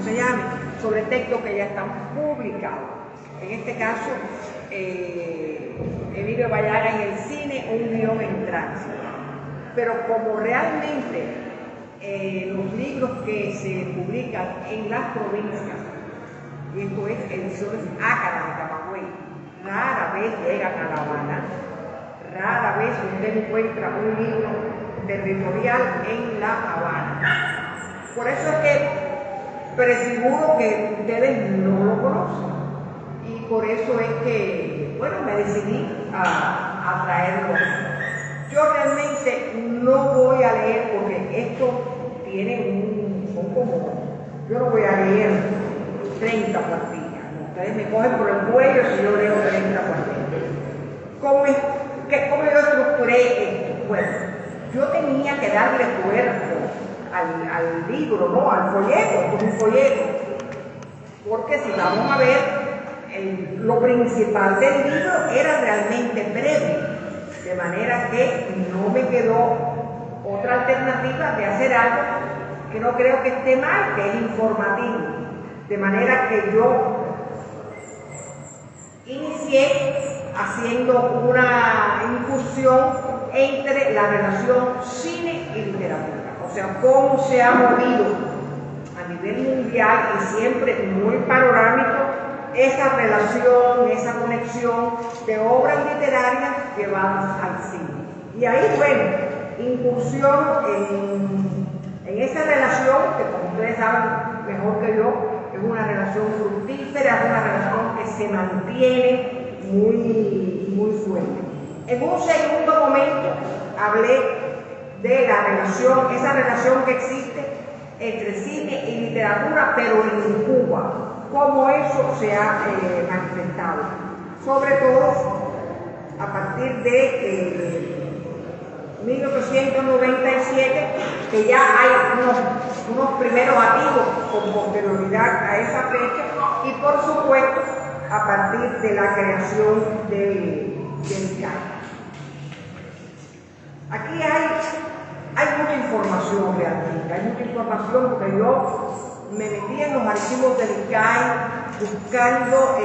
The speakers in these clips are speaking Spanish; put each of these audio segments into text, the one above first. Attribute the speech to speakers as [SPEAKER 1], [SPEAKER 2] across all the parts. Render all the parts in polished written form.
[SPEAKER 1] se llame, sobre textos que ya están publicados. En este caso, Emilio Vallaga en el cine, un guión en tránsito. Pero como realmente los libros que se publican en las provincias, y esto es ediciones Ácara de Camagüey, rara vez llegan a La Habana, rara vez usted encuentra un libro territorial en La Habana. Por eso es que preseguro que ustedes no lo conocen, y por eso es que, bueno, me decidí a traerlo. Yo realmente no voy a leer, porque esto tiene son como, yo no voy a leer 30 cuartillas. Ustedes me cogen por el cuello si yo leo 30 cuartillas. ¿Cómo yo estructuré esto? Bueno, yo tenía que darle cuerpo al libro, ¿no? Al folleto, esto es un folleto. Porque si vamos a ver, lo principal del libro era realmente breve. De manera que no me quedó otra alternativa de hacer algo que no creo que esté mal, que es informativo. De manera que yo inicié haciendo una incursión entre la relación cine y literatura. O sea, cómo se ha movido a nivel mundial y siempre muy panorámico esa relación, esa conexión de obras literarias llevadas al cine. Y ahí, bueno, incursión en esa relación, que como ustedes saben mejor que yo, es una relación fructífera, es una relación que se mantiene muy fuerte. En un segundo momento hablé de la relación, esa relación que existe entre cine y literatura, pero en Cuba, cómo eso se ha manifestado, sobre todo a partir de 1897, que ya hay unos primeros atisbos con posterioridad a esa fecha, y por supuesto a partir de la creación del ICAI. Aquí hay mucha información realmente, hay mucha información, porque yo me metí en los archivos del ICAI buscando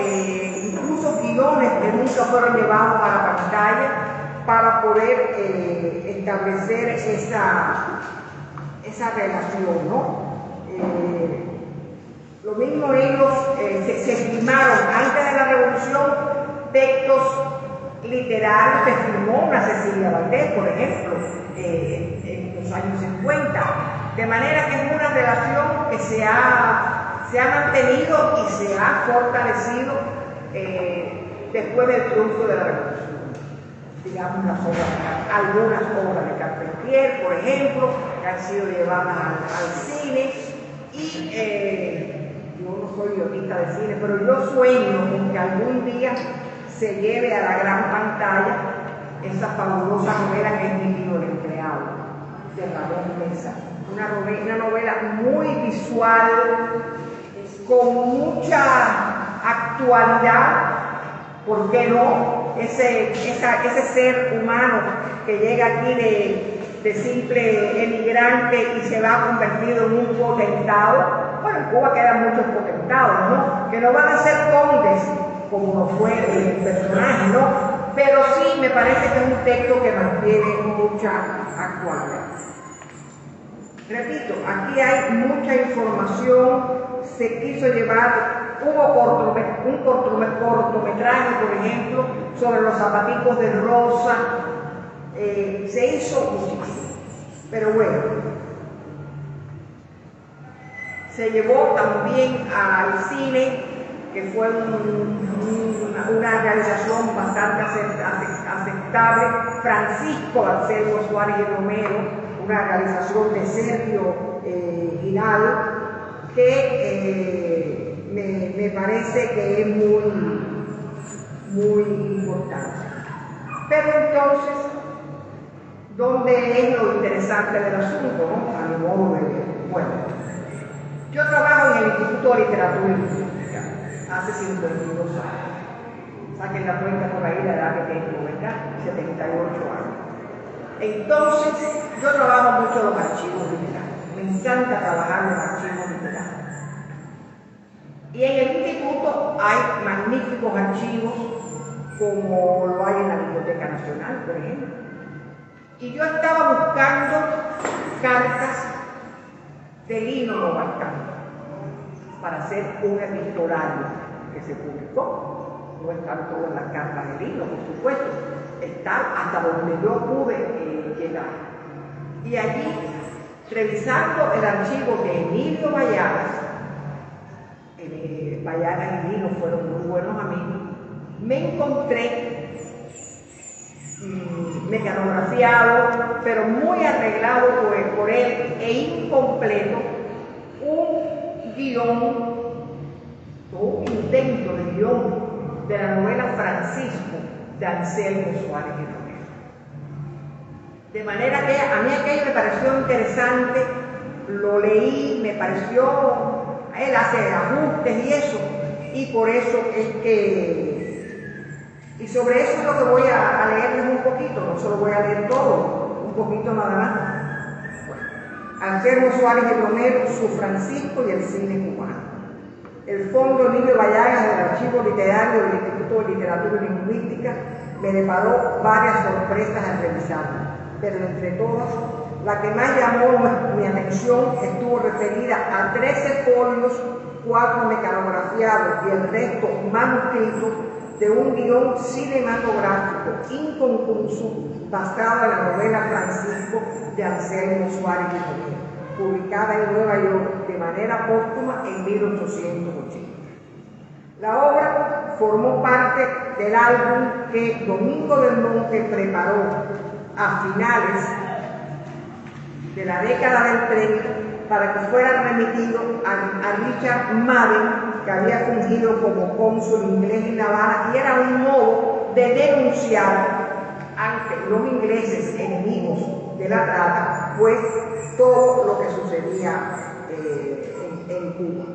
[SPEAKER 1] incluso guiones que nunca fueron llevados a la pantalla para poder establecer esa relación, ¿no? Lo mismo ellos se firmaron antes de la Revolución textos literarios, se firmó una Cecilia Valdés, por ejemplo, en los años 50, de manera que es una relación que se ha mantenido y se ha fortalecido después del triunfo de la Revolución. Digamos, algunas obras de Carpentier, por ejemplo, que han sido llevadas al cine, y yo no soy guionista de cine, pero yo sueño con que algún día se lleve a la gran pantalla esa fabulosa novela que es Mi Tío el Empleado, de Ramón Mesa. Una novela muy visual, con mucha actualidad, ¿por qué no? Ese ser humano que llega aquí de simple emigrante y se va convertido en un potentado. Bueno, en Cuba quedan muchos potentados, ¿no? Que no van a ser condes, como no fue el personaje, ¿no? Pero sí me parece que es un texto que mantiene mucha actualidad. Repito, aquí hay mucha información, se quiso llevar, hubo un cortometraje, por ejemplo, sobre los zapaticos de Rosa, se hizo muchísimo, pero bueno, se llevó también al cine, que fue una realización bastante aceptable, Francisco Anselmo Suárez y Romero, una realización de Sergio Hinal, que me parece que es muy importante. Pero entonces, ¿dónde es lo interesante del asunto, no? A mi modo de ver. Bueno, yo trabajo en el Instituto de Literatura y Música hace 52 años. Saquen la cuenta por ahí la edad que tengo, ¿verdad? 78 años. Entonces, yo trabajo mucho en los archivos literarios. Me encanta trabajar en los archivos literarios. Y en el instituto hay magníficos archivos, como lo hay en la Biblioteca Nacional, por ejemplo. Y yo estaba buscando cartas de Lino Novalcante para hacer un epistolario que se publicó. No están todas las cartas de Lino, por supuesto, están hasta donde yo pude llegar. Y allí, revisando el archivo de Emilio Vallagas, Vallagas y Lino fueron muy buenos amigos, me encontré mecanografiado, pero muy arreglado por él e incompleto, un guión, o un intento de guión de la novela Francisco de Anselmo Suárez y Romero. De manera que a mí aquello me pareció interesante, lo leí, me pareció, él hace ajustes y eso, y por eso es que, y sobre eso es lo que voy a leerles un poquito, no se lo voy a leer todo, un poquito nada más. Bueno, Anselmo Suárez y Romero, su Francisco y el cine cubano. El Fondo Emilio Vallagas del Archivo Literario del Instituto de Literatura y Lingüística me deparó varias sorpresas al revisarlo, pero entre todas, la que más llamó mi atención estuvo referida a 13 folios, 4 mecanografiados y el resto manuscritos de un guión cinematográfico inconcluso basado en la novela Francisco de Anselmo Suárez y Romero, publicada en Nueva York de manera póstuma en 1880. La obra formó parte del álbum que Domingo del Monte preparó a finales de la década del 30 para que fuera remitido a Richard Madden, que había fungido como cónsul inglés en La Habana, y era un modo de denunciar ante los ingleses enemigos de la trata, pues todo lo que sucedía en Cuba.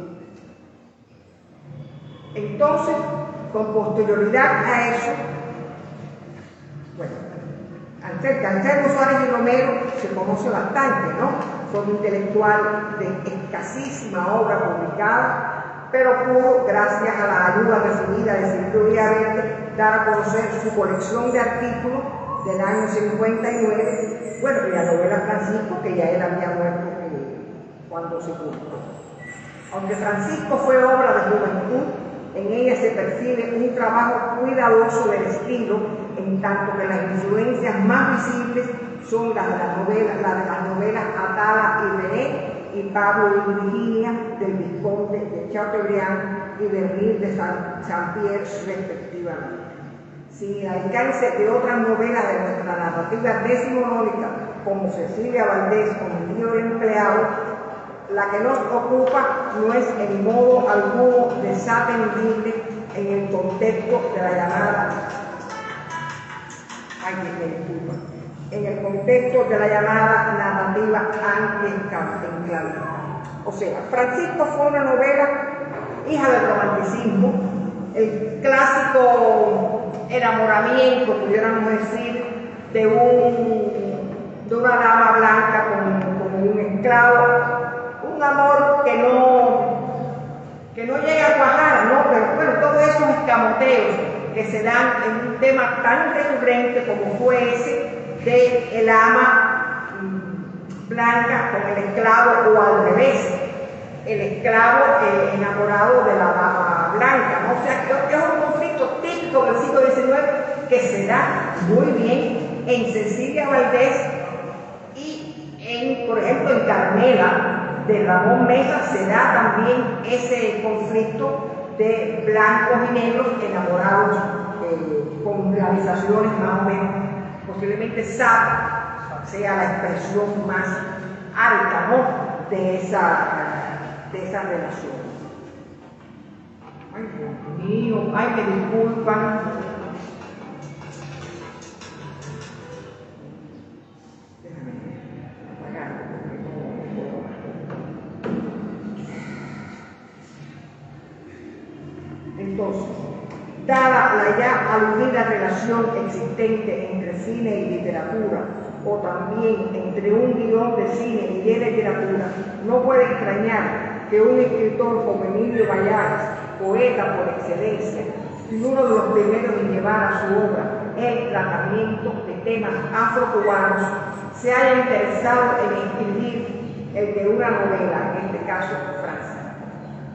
[SPEAKER 1] Entonces, con posterioridad a eso, bueno, Anselmo Suárez y Romero se conoce bastante, ¿no? Fue un intelectual de escasísima obra publicada, pero pudo, gracias a la ayuda recibida de Silvio Villaverde, dar a conocer su colección de artículos del año 59, bueno, y la novela Francisco, que ya él había muerto cuando se publicó. Aunque Francisco fue obra de juventud, en ella se percibe un trabajo cuidadoso del estilo, en tanto que las influencias más visibles son las de las novelas Atala y René y Pablo y Virginia del Vizconde de Chateaubriand y Bernil de Saint-Pierre respectivamente. Sin el alcance de otras novelas de nuestra narrativa decimonónica, como Cecilia Valdés o El Tío del Empleado, la que nos ocupa no es en modo alguno desatendible en el contexto de la llamada, en el contexto de la llamada narrativa antienclavista. O sea, Francisco fue una novela hija del romanticismo, el clásico enamoramiento, pudiéramos decir, de una dama blanca con un esclavo, un amor que no llega a cuajar, ¿no? Pero bueno, todos esos escamoteos que se dan en un tema tan recurrente como fue ese de el ama blanca con el esclavo, o al revés, el esclavo enamorado de la dama blanca, ¿no? O sea, que es un conflicto típico del siglo XIX que se da muy bien en Cecilia Valdés y por ejemplo, en Carmela de Ramón Mesa se da también ese conflicto de blancos y negros enamorados con realizaciones más o menos, posiblemente sea la expresión más alta, ¿no? de esa relación. Ay, Dios mío, ay, me disculpan. Entonces, dada la ya aludida relación existente entre cine y literatura, o también entre un guión de cine y de literatura, no puede extrañar que un escritor como Emilio Vallagas, poeta por excelencia y uno de los primeros en llevar a su obra el tratamiento de temas afrocubanos, se haya interesado en escribir el de una novela, en este caso Francia.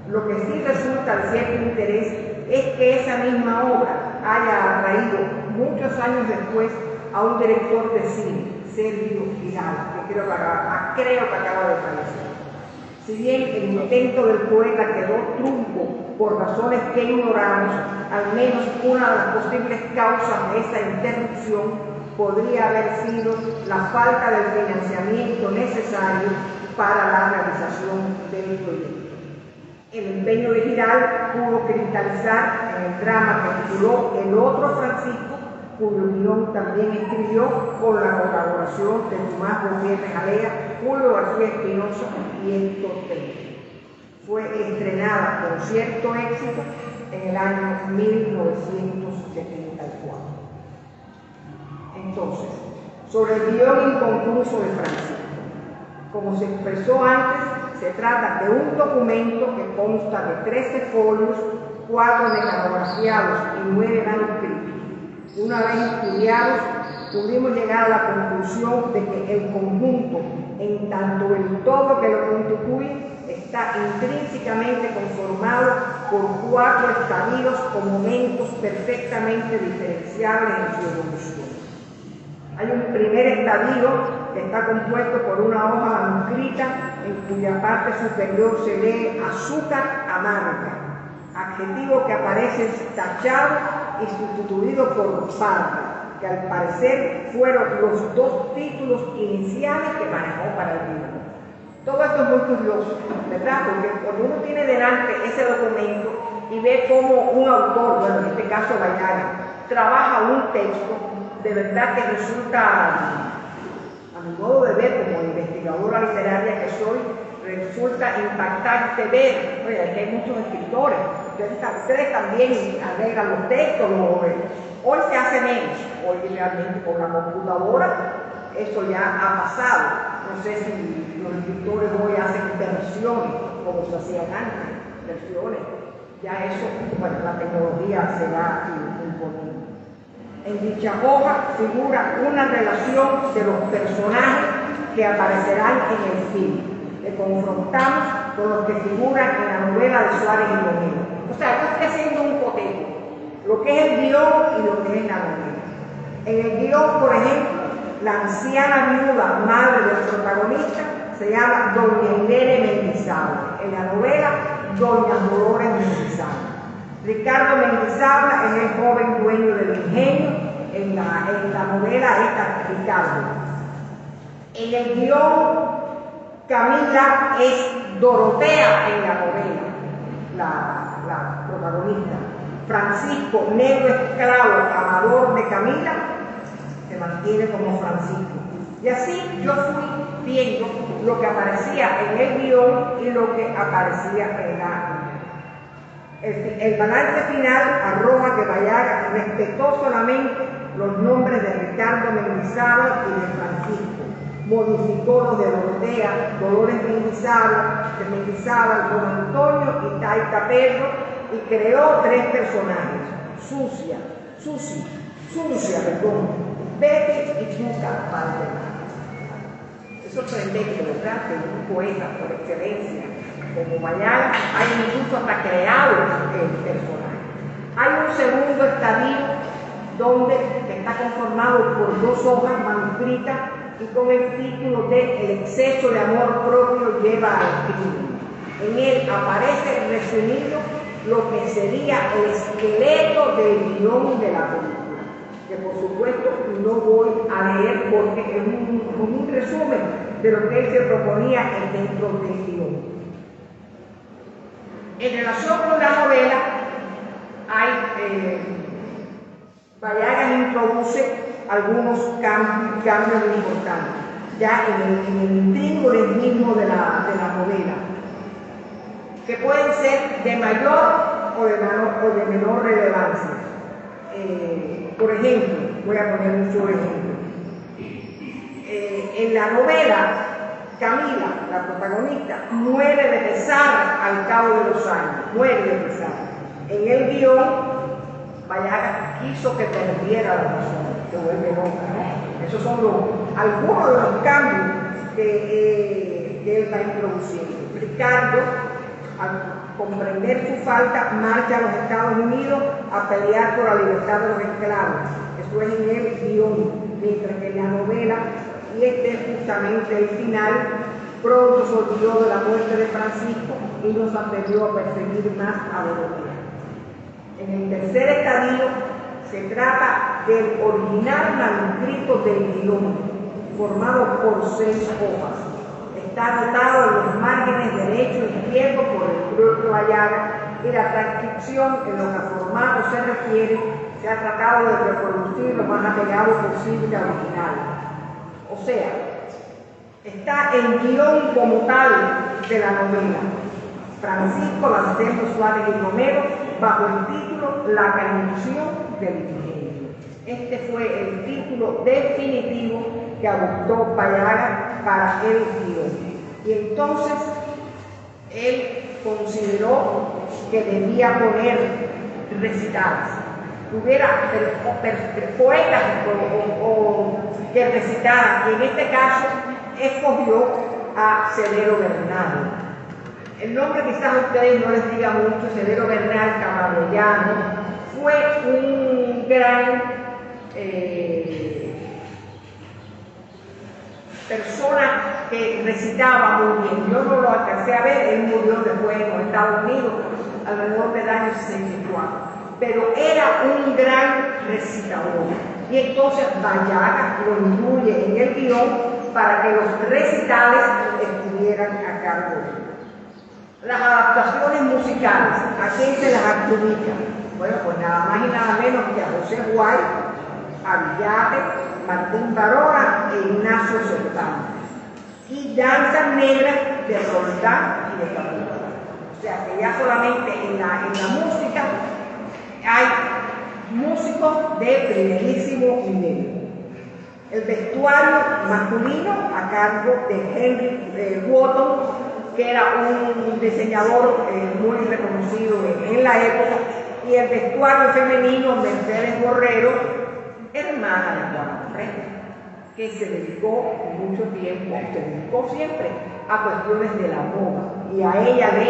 [SPEAKER 1] Lo que sí resulta de cierto interés es que esa misma obra haya atraído muchos años después a un director de cine, Sergio Vidal, que creo que acaba de fallecer. Si bien el intento del poeta quedó trunco por razones que ignoramos, al menos una de las posibles causas de esa interrupción podría haber sido la falta del financiamiento necesario para la realización del proyecto. El empeño de Vidal pudo cristalizar en el drama que tituló El otro Francisco, cuyo guión también escribió con la colaboración de Tomás Gutiérrez Alea, Julio García Espinosa y Héctor Pérez. Fue estrenada con cierto éxito en el año 1974. Entonces, sobre el guión inconcluso de Francisco. Como se expresó antes, se trata de un documento que consta de 13 folios, 4 mecanografiados y 9 manuscritos. Una vez estudiados, pudimos llegar a la conclusión de que el conjunto, en tanto el todo que lo constituye, está intrínsecamente conformado por 4 estadios o momentos perfectamente diferenciables en su evolución. Hay un primer estadio que está compuesto por una hoja manuscrita en cuya parte superior se lee azúcar amarga, adjetivo que aparece tachado y sustituido por parda, que al parecer fueron los 2 títulos iniciales que manejó para el libro. Todo esto es muy curioso, ¿verdad? Porque cuando uno tiene delante ese documento y ve cómo un autor, bueno, en este caso Bayaga, trabaja un texto, de verdad que resulta, a mi modo de ver como investigadora literaria que soy, resulta impactante ver, oye, aquí hay muchos escritores, ustedes también agregan los textos, hoy se hace menos, hoy realmente con la computadora eso ya ha pasado. No sé si los escritores hoy hacen versiones como se hacían antes, versiones, ya eso, bueno, la tecnología se va imponiendo. En dicha hoja figura una relación de los personajes que aparecerán en el film, que confrontamos con los que figuran en la novela de Suárez y Romero. O sea, yo estoy haciendo un cotejo, lo que es el guión y lo que es la novela. En el guión, por ejemplo, la anciana viuda madre del protagonista se llama Doña Irene Mendizábal. En la novela, Doña Dolores Mendizábal. Ricardo Mendizábal es el joven dueño del ingenio. En la novela está Ricardo. En el guión, Camila es Dorotea en la novela, la protagonista. Francisco, negro esclavo, amador de Camila, se mantiene como Francisco. Y así yo fui viendo lo que aparecía en el guión y lo que aparecía en la novela. El balance final arroja que Bayaga respetó solamente los nombres de Ricardo Mendizábal y de Francisco. Modificó los de Dorotea, Dolores Mendizábal, Don Antonio y Taita Perro, y creó 3 personajes: Sucia, Betty y Chuca Valdemar. Es sorprendente, ¿verdad?, que un poeta por excelencia como Bayaga hay incluso hasta creado el personaje. Hay un segundo estadio que está conformado por 2 hojas manuscritas y con el título de El exceso de amor propio lleva al crimen. En él aparece resumido lo que sería el esqueleto del guión de la película, que por supuesto no voy a leer porque es un resumen de lo que él se proponía dentro del guión. En relación con la novela, Bayaga introduce algunos cambios importantes, ya en el intríngulis mismo de la novela, que pueden ser de mayor o de menor relevancia. Por ejemplo, voy a poner un solo ejemplo. En la novela, Camila, la protagonista, muere de pesar al cabo de los años, muere de pesar. En el guión, Bayaga quiso que perdiera la razón, que vuelve loca, ¿no? Esos son algunos de los cambios que él va introduciendo. Ricardo, al comprender su falta, marcha a los Estados Unidos a pelear por la libertad de los esclavos. Eso es en el guión, mientras que en la novela, y este es justamente el final, pronto se olvidó de la muerte de Francisco y no se atrevió a perseguir más a Dorotea. En el tercer estadio se trata del original manuscrito del guión, formado por 6 hojas. Está anotado en los márgenes derecho e izquierdo por el propio Bayaga, y la transcripción, en lo que a formato se refiere, se ha tratado de reproducir lo más apegado posible al original. O sea, está el guión como tal de la novela. Francisco Lancero Suárez y Romero, bajo el título La canción del ingenio. Este fue el título definitivo que adoptó Bayaga para el guión. Y entonces él consideró que debía poner recitales. Hubiera poetas o que recitaran, y en este caso escogió a Severo Bernal. El nombre quizás a ustedes no les diga mucho. Severo Bernal Camarellano fue un gran persona que recitaba muy bien. Yo no lo alcancé a ver, él murió después en los Estados Unidos, alrededor del año 64. Pero era un gran recitador. Y entonces Bayaga lo incluye en el guión para que los recitales estuvieran a cargo de él. Las adaptaciones musicales, ¿a quién se las adjudica? Bueno, pues nada más y nada menos que a José Guay, a Villate, Martín Barona e Ignacio Cervantes. Y Danzas Negras de Roldán y de Capullo. O sea que ya solamente en la música hay músicos de primerísimo nivel. El vestuario masculino a cargo de Henry Wotton, que era un diseñador muy reconocido en la época, y el vestuario femenino Mercedes Borrero, hermana de Juana Frente, que se dedicó mucho tiempo, se dedicó siempre a cuestiones de la moda, y a ella le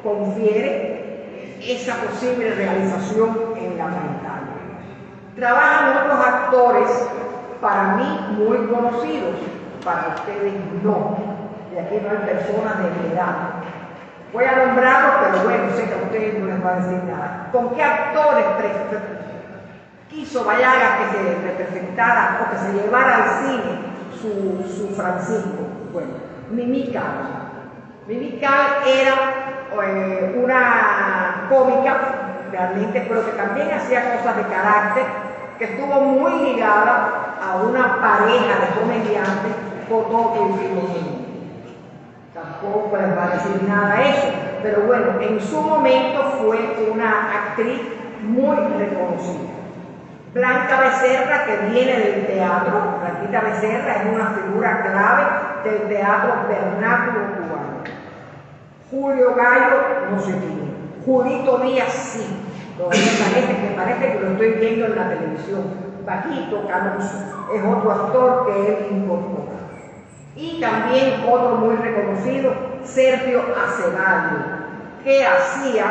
[SPEAKER 1] confiere esa posible realización en la pantalla. Trabajan otros actores, para mí muy conocidos, para ustedes no. Y aquí no hay personas de mi edad. Voy a nombrarlos, pero bueno, sé que a ustedes no les va a decir nada. ¿Con qué actores quiso Bayaga que se representara o que se llevara al cine su Francisco? Bueno, Mimi Cal. Mimi Cal era una cómica, realmente, pero que también hacía cosas de carácter, que estuvo muy ligada a una pareja de comediantes, Cotoco y Filomeno. Tampoco les va a decir nada eso, pero bueno, en su momento fue una actriz muy reconocida. Blanca Becerra, que viene del teatro. Blanquita Becerra es una figura clave del teatro vernáculo cubano. Julio Gallo, no sé quién. Julito Díaz, sí. Me parece que lo estoy viendo en la televisión. Bajito, canoso. Es otro actor que él incorpora. Y también otro muy reconocido, Sergio Acevaldo, que hacía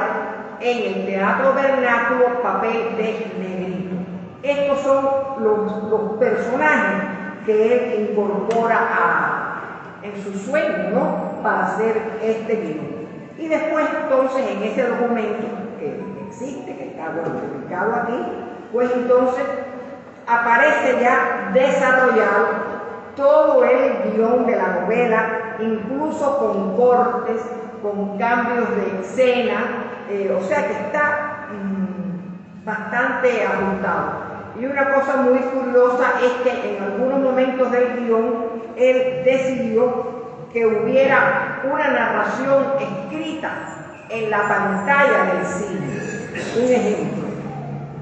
[SPEAKER 1] en el teatro vernáculo papel de negrito. Estos son los personajes que él incorpora en su sueño, ¿no?, para hacer este guión. Y después, entonces, en ese documento que existe, que está publicado aquí, pues entonces aparece ya desarrollado todo el guión de la novela, incluso con cortes, con cambios de escena, o sea que está bastante ajustado. Y una cosa muy curiosa es que en algunos momentos del guión él decidió que hubiera una narración escrita en la pantalla del cine. Un ejemplo.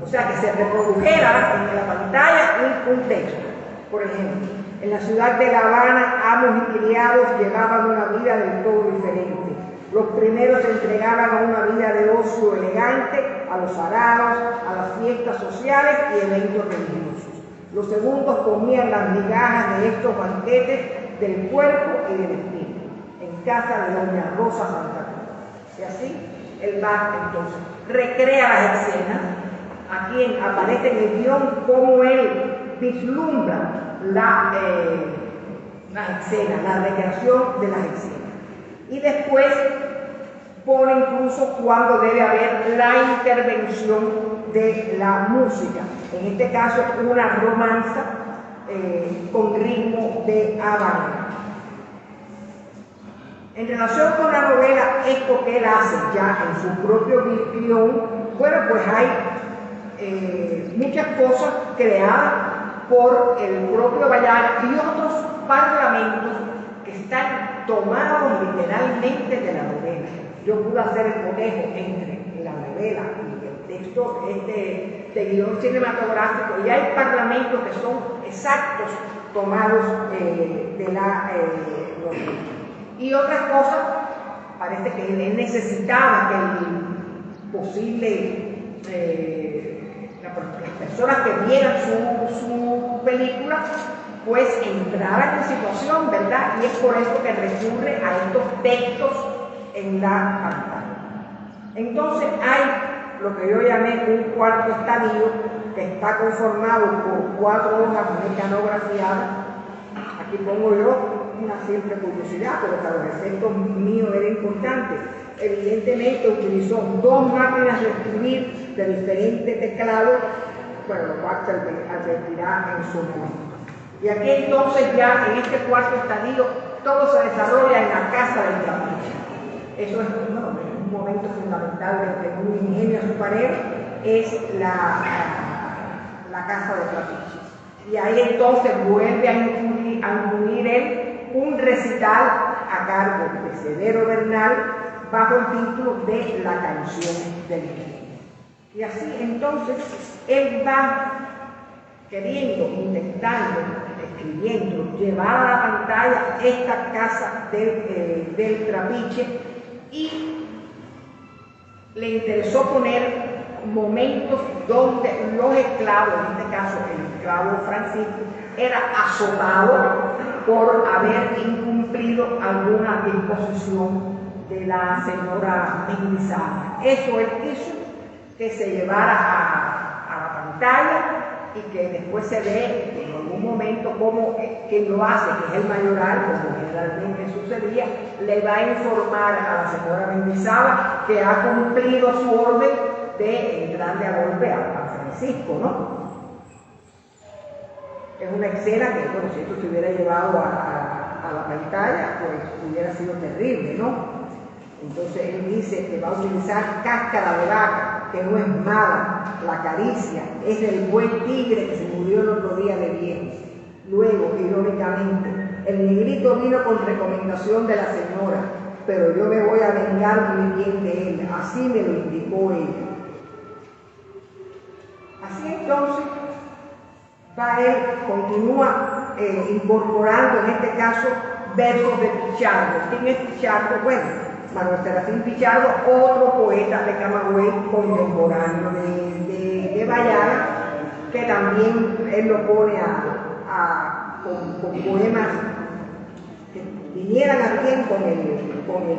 [SPEAKER 1] O sea, que se reprodujera en la pantalla un texto. Por ejemplo, en la ciudad de La Habana, amos y criados llevaban una vida del todo diferente. Los primeros se entregaban a una vida de ocio elegante elegante a los araos, a las fiestas sociales y eventos religiosos. Los segundos comían las migajas de estos banquetes del cuerpo y del espíritu, en casa de doña Rosa Santa Cruz. Y así él va entonces, recrea las escenas. Aquí aparece en el guión cómo él vislumbra las escenas, la recreación de las escenas. Y después pone incluso cuando debe haber la intervención de la música. En este caso, una romanza con ritmo de habanera. En relación con la novela, esto que él hace ya en su propio guión, bueno, pues hay muchas cosas creadas por el propio Ballaga y otros parlamentos que están tomados literalmente de la novela. Yo pude hacer el conejo entre la novela y el texto de guión cinematográfico, y hay parlamentos que son exactos tomados de la novela. Y otras cosas, parece que él necesitaba que el posible las personas que vieran su película pues entraran en situación, ¿verdad? Y es por eso que recurre a estos textos en la pantalla. Entonces hay lo que yo llamé un cuarto estadio, que está conformado por 4 hojas mecanografiadas. Aquí pongo yo una simple curiosidad, pero para los efectos míos era importante. Evidentemente utilizó 2 máquinas de escribir de diferentes teclados, bueno, lo cual se advertirá en su momento. Y aquí entonces ya en este cuarto estadio todo se desarrolla en la casa del trapiche. Eso es un momento fundamental de un ingenio azucarero, es la casa del trapiche. Y ahí entonces vuelve a incluir él un recital a cargo de Severo Bernal bajo el título de La canción del ingenio. Y así entonces él va queriendo, intentando, escribiendo, llevar a la pantalla esta casa del trapiche, y le interesó poner momentos donde los esclavos, en este caso el esclavo Francisco, era azotado por haber incumplido alguna disposición de la señora Mendizábal. Eso él quiso que se llevara a la pantalla y que después se ve en algún momento como quien lo hace, que es el mayoral, como generalmente sucedía, le va a informar a la señora Mendizábal que ha cumplido su orden de entrarle a golpe a Francisco, ¿no? Es una escena que, bueno, si esto se hubiera llevado a la pantalla, pues hubiera sido terrible, ¿no? Entonces él dice que va a utilizar cáscara de vaca, que no es mala, la caricia, es del buen tigre que se murió el otro día de viejo. Luego, irónicamente, el negrito vino con recomendación de la señora, pero yo me voy a vengar muy bien de él, así me lo indicó ella. Así entonces, va él, continúa incorporando en este caso versos de Pichardo. ¿Quién es Pichardo? Bueno, Manuel Serafín Pichardo, otro poeta de Camagüey contemporáneo de Ballaga, que también él lo pone con poemas que vinieran a bien con el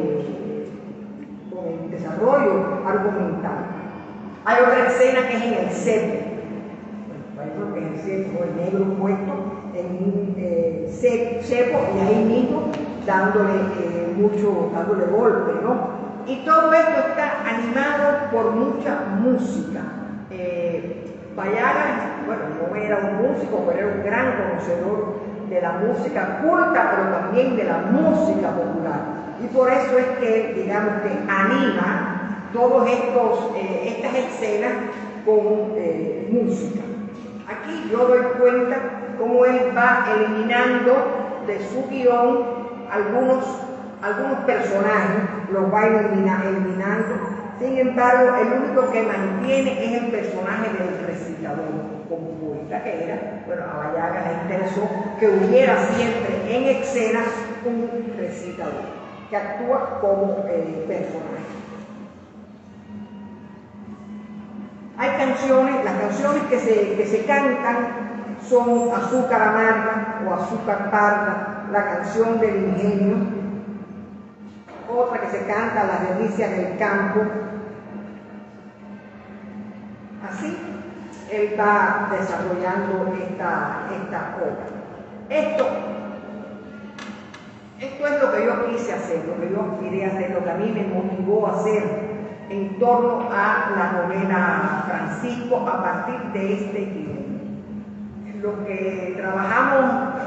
[SPEAKER 1] desarrollo argumental. Hay otra escena que es en el cepo. Bueno, que es el cepo, el negro puesto en un cepo, y ahí mismo dándole golpe, ¿no? Y todo esto está animado por mucha música. Ballaga, bueno, no era un músico, pero era un gran conocedor de la música culta, pero también de la música popular. Y por eso es que, digamos, que anima todas estas escenas con música. Aquí yo doy cuenta cómo él va eliminando de su guión algunos personajes, los va eliminando. Sin embargo, el único que mantiene es el personaje del recitador, como poeta que era. Bueno, a Ballaga le interesó que hubiera siempre en escena un recitador que actúa como personaje. Hay canciones, las canciones que se cantan son Azúcar Amarga o Azúcar Parda, la canción del ingenio, otra que se canta, Las delicias del campo. Así él va desarrollando esta obra. Esto es lo que yo quise hacer, lo que yo aspiré a hacer, lo que a mí me motivó a hacer en torno a la novela Francisco a partir de este guión. Los que trabajamos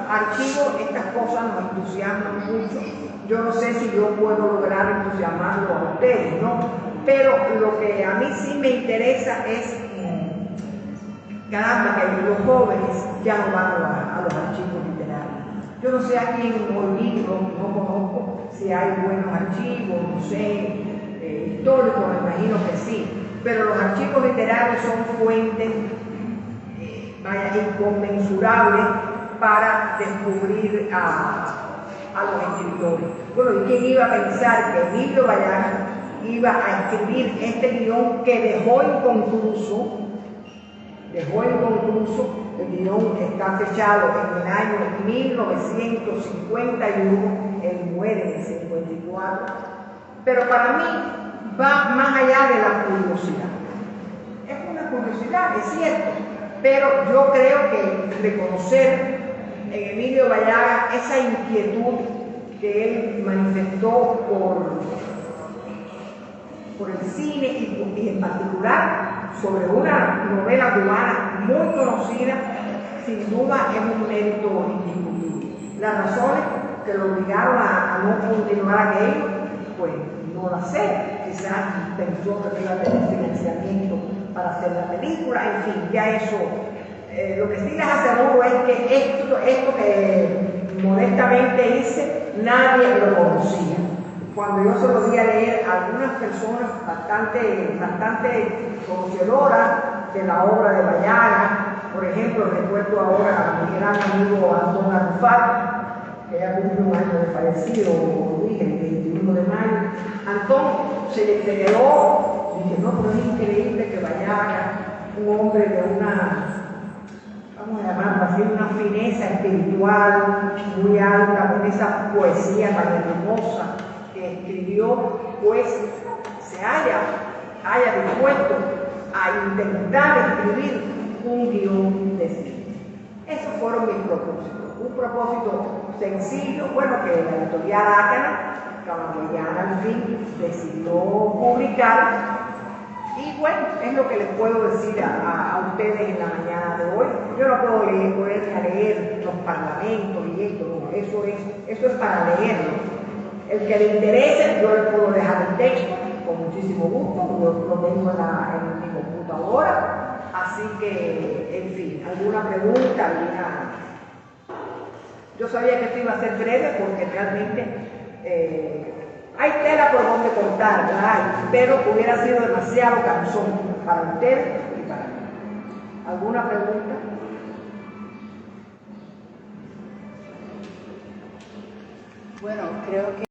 [SPEAKER 1] archivos, estas cosas nos entusiasman mucho. Yo no sé si yo puedo lograr entusiasmarlo a ustedes, ¿no? Pero lo que a mí sí me interesa es, caramba, que los jóvenes ya no van a los archivos literarios. Yo no sé aquí en un libro, no conozco si hay buenos archivos, no sé, históricos, me imagino que sí, pero los archivos literarios son fuentes inconmensurables para descubrir a los escritores. Bueno, ¿y quién iba a pensar que Emilio Ballaga iba a escribir este guión que dejó inconcluso? El guión está fechado en el año 1951, él muere en el 54, pero para mí va más allá de la curiosidad. Es una curiosidad, es cierto, pero yo creo que reconocer en Emilio Ballaga esa inquietud que él manifestó por el cine y en particular sobre una novela cubana muy conocida, sin duda es un mérito indiscutible. Las razones que lo obligaron a no continuar aquello, pues no las sé. Quizás pensó que iba a tener financiamiento para hacer la película, en fin, ya eso. Lo que sí les aseguro es que esto que modestamente hice, nadie lo conocía. Cuando yo se lo di a leer a algunas personas bastante conocedoras de la obra de Ballaga, por ejemplo, recuerdo ahora a mi gran amigo Antón Arrufat, que ya cumplió un año de fallecido, como dije, el 21 de mayo. Antón se le quedó, dije, no, pero es increíble que Ballaga, un hombre de una, vamos a llamarlo así, una fineza espiritual muy alta, con esa poesía tan hermosa que escribió, pues se haya dispuesto a intentar escribir un guión de cine. Esos fueron mis propósitos. Un propósito sencillo, bueno, que la editorial Ácana, Camagüeyana, al fin, decidió publicar. Y bueno, es lo que les puedo decir a ustedes en la mañana de hoy. Yo no puedo ponerme a leer los parlamentos y esto, no, eso es para leerlo. El que le interese, yo le puedo dejar el texto con muchísimo gusto, yo lo tengo en mi computadora. Así que, en fin, alguna pregunta, Yo sabía que esto iba a ser breve porque realmente hay tela por donde cortar, ¿verdad? Pero hubiera sido demasiado cansón para ustedes y para mí. ¿Alguna pregunta?
[SPEAKER 2] Bueno, creo que